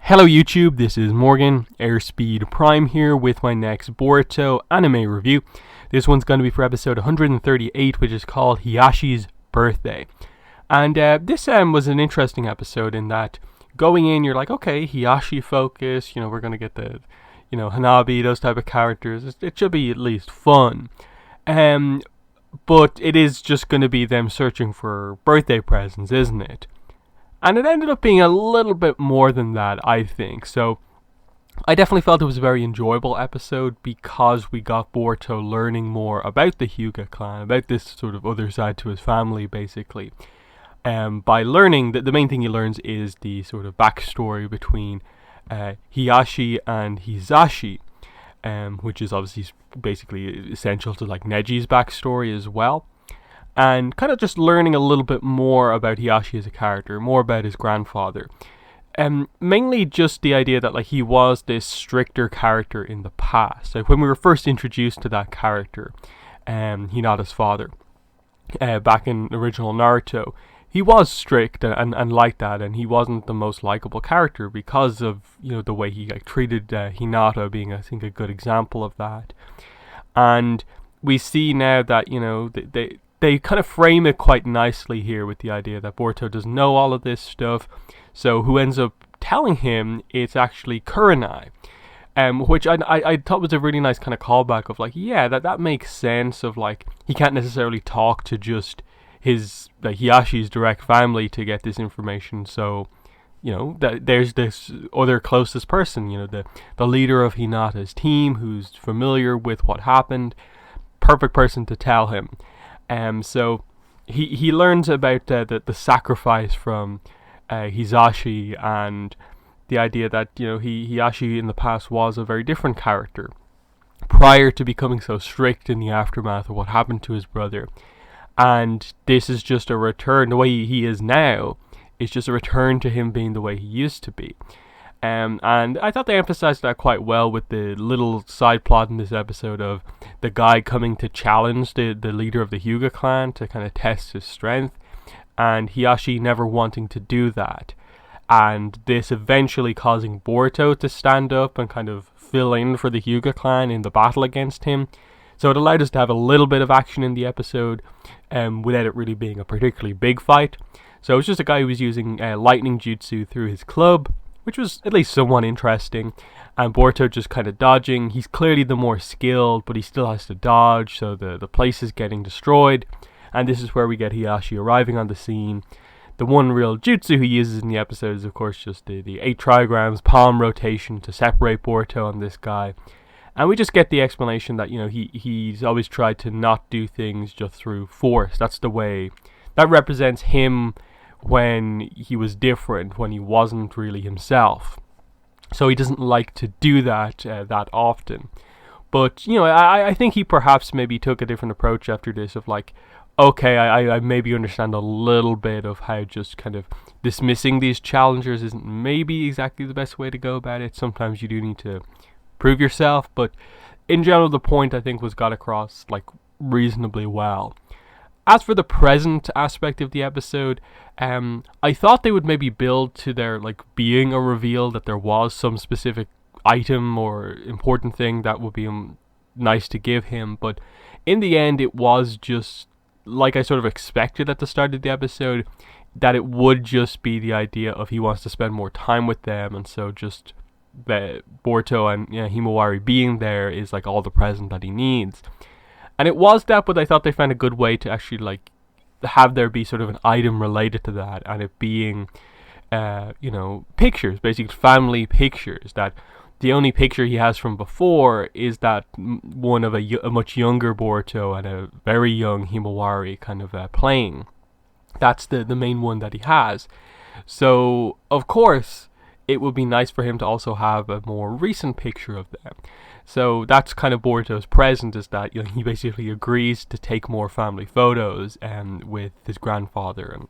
Hello YouTube, this is Morgan, Airspeed Prime here with my next Boruto Anime review. This one's going to be for episode 138, which is called Hiyashi's Birthday. And this was an interesting episode in that going in, you're like, okay, Hiyashi focus, we're going to get the, Hanabi, those type of characters. It should be at least fun. But it is just going to be them searching for birthday presents, isn't it? And it ended up being a little bit more than that, I think. So I definitely felt it was a very enjoyable episode because we got Boruto learning more about the Hyuga clan, about this sort of other side to his family, basically. By learning, the main thing he learns is the sort of backstory between Hiyashi and Hizashi, which is obviously basically essential to like Neji's backstory as well. And kind of just learning a little bit more about Hiyashi as a character, more about his grandfather. Mainly just the idea that like he was this stricter character in the past. Like when we were first introduced to that character, Hinata's father, back in original Naruto, he was strict and like that, and he wasn't the most likable character because of the way he treated Hinata, being I think a good example of that. And we see now that they kind of frame it quite nicely here with the idea that Boruto doesn't know all of this stuff. So who ends up telling him it's actually Kurenai. Which I thought was a really nice kind of callback of like, yeah, that makes sense of like, he can't necessarily talk to just his, like Hiyashi's direct family to get this information. So, there's this other closest person, the leader of Hinata's team who's familiar with what happened. Perfect person to tell him. So he learns about the sacrifice from Hizashi and the idea that Hiyashi in the past was a very different character prior to becoming so strict in the aftermath of what happened to his brother. And this is just a return. The way he is now is just a return to him being the way he used to be. And I thought they emphasized that quite well with the little side plot in this episode of the guy coming to challenge the leader of the Hyuga clan to kind of test his strength, and Hiyashi never wanting to do that. And this eventually causing Boruto to stand up and kind of fill in for the Hyuga clan in the battle against him. So it allowed us to have a little bit of action in the episode without it really being a particularly big fight. So it was just a guy who was using lightning jutsu through his club, which was at least somewhat interesting, and Boruto just kind of dodging. He's clearly the more skilled, but he still has to dodge, so the place is getting destroyed, and this is where we get Hiyashi arriving on the scene. The one real jutsu he uses in the episode is of course just the 8 trigrams palm rotation to separate Boruto on this guy, and we just get the explanation that he's always tried to not do things just through force. That's the way that represents him when he was different, when he wasn't really himself. So he doesn't like to do that that often. But, I think he perhaps maybe took a different approach after this of like, okay, I maybe understand a little bit of how just kind of dismissing these challengers isn't maybe exactly the best way to go about it. Sometimes you do need to prove yourself, but in general the point I think was got across like reasonably well. As for the present aspect of the episode, I thought they would maybe build to there like being a reveal that there was some specific item or important thing that would be nice to give him, but in the end it was just like I sort of expected at the start of the episode, that it would just be the idea of he wants to spend more time with them, and so just Boruto and Himawari being there is like all the present that he needs. And it was that, but I thought they found a good way to actually like have there be sort of an item related to that, and it being, pictures, basically family pictures. That the only picture he has from before is that one of a much younger Boruto and a very young Himawari kind of playing. That's the main one that he has. So of course it would be nice for him to also have a more recent picture of them. So that's kind of Boruto's present, is that he basically agrees to take more family photos with his grandfather, and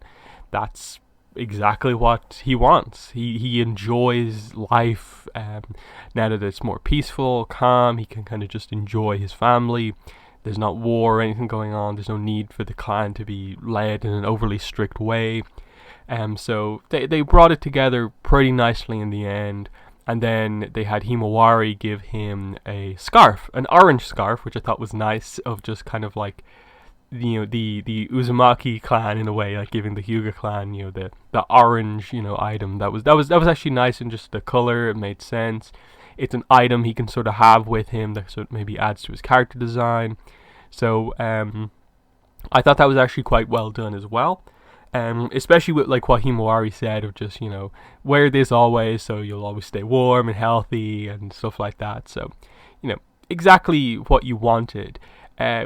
that's exactly what he wants. He enjoys life now that it's more peaceful, calm. He can kind of just enjoy his family. There's not war or anything going on. There's no need for the clan to be led in an overly strict way. So they brought it together pretty nicely in the end. And then they had Himawari give him a scarf, an orange scarf, which I thought was nice, of just kind of like, the Uzumaki clan in a way, like giving the Hyuga clan, the orange, item. That was actually nice, and just the color, it made sense. It's an item he can sort of have with him that sort of maybe adds to his character design. So I thought that was actually quite well done as well. Especially with like what Himawari said of just, wear this always so you'll always stay warm and healthy and stuff like that. So, exactly what you wanted.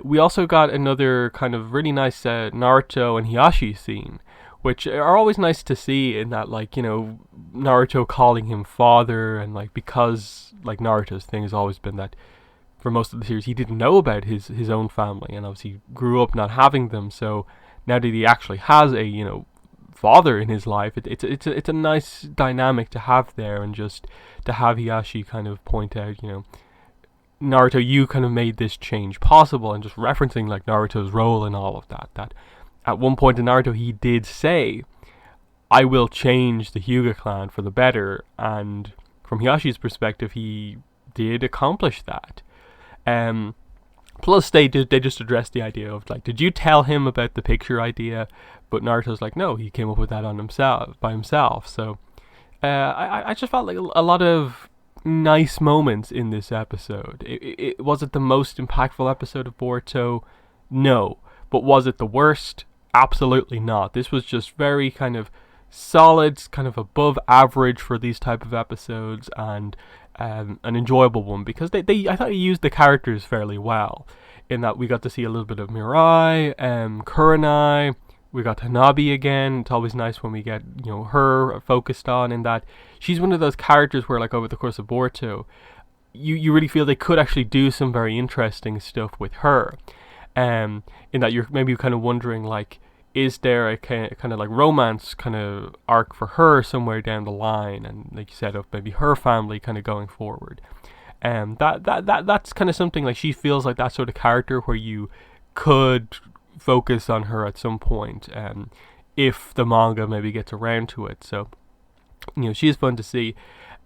We also got another kind of really nice Naruto and Hiyashi scene, which are always nice to see, in that, like, Naruto calling him father, and like, because like Naruto's thing has always been that for most of the series he didn't know about his own family, and obviously grew up not having them. So now that he actually has a father in his life, it's a nice dynamic to have there, and just to have Hiyashi kind of point out, Naruto, you kind of made this change possible, and just referencing like Naruto's role in all of that. That at one point in Naruto he did say, I will change the Hyuga clan for the better, and from Hiyashi's perspective he did accomplish that. Plus they just addressed the idea of like, did you tell him about the picture idea? But Naruto's like, no, he came up with that by himself. So I just felt like a lot of nice moments in this episode. Was it the most impactful episode of Boruto? No. But was it the worst? Absolutely not. This was just very kind of solid, kind of above average for these type of episodes, and an enjoyable one, because I thought they used the characters fairly well, in that we got to see a little bit of Mirai, Kurenai, we got Hanabi again. It's always nice when we get her focused on, in that she's one of those characters where, like, over the course of Boruto, you really feel they could actually do some very interesting stuff with her, in that you're maybe kind of wondering, like, is there a kind of like romance kind of arc for her somewhere down the line, and like you said, of maybe her family kind of going forward. That's kind of something, like, she feels like that sort of character where you could focus on her at some point, if the manga maybe gets around to it. So she is fun to see.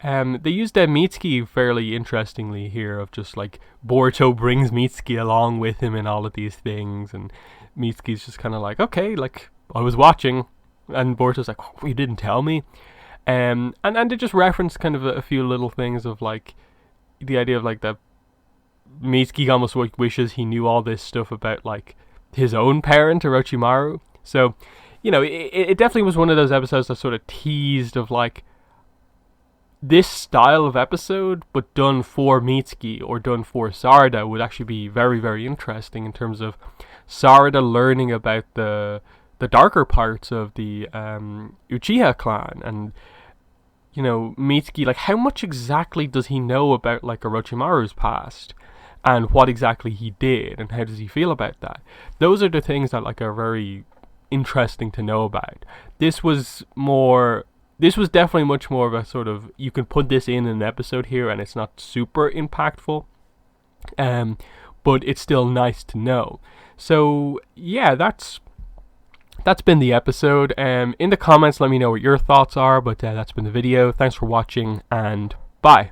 They used Mitsuki fairly interestingly here, of just like Boruto brings Mitsuki along with him in all of these things, and Mitsuki's just kind of like, okay, like, I was watching, and Boruto's like, oh, you didn't tell me. And they just reference kind of a few little things of like the idea of like that Mitsuki almost wishes he knew all this stuff about like his own parent, Orochimaru. So it definitely was one of those episodes that sort of teased of like this style of episode, but done for Mitsuki or done for Sarada, would actually be very, very interesting, in terms of Sarada learning about the darker parts of the Uchiha clan, and Mitsuki, like, how much exactly does he know about like Orochimaru's past, and what exactly he did, and how does he feel about that? Those are the things that like are very interesting to know about. This was definitely much more of a sort of, you can put this in an episode here and it's not super impactful, but it's still nice to know. So yeah, that's been the episode. In the comments, let me know what your thoughts are, but that's been the video. Thanks for watching, and bye.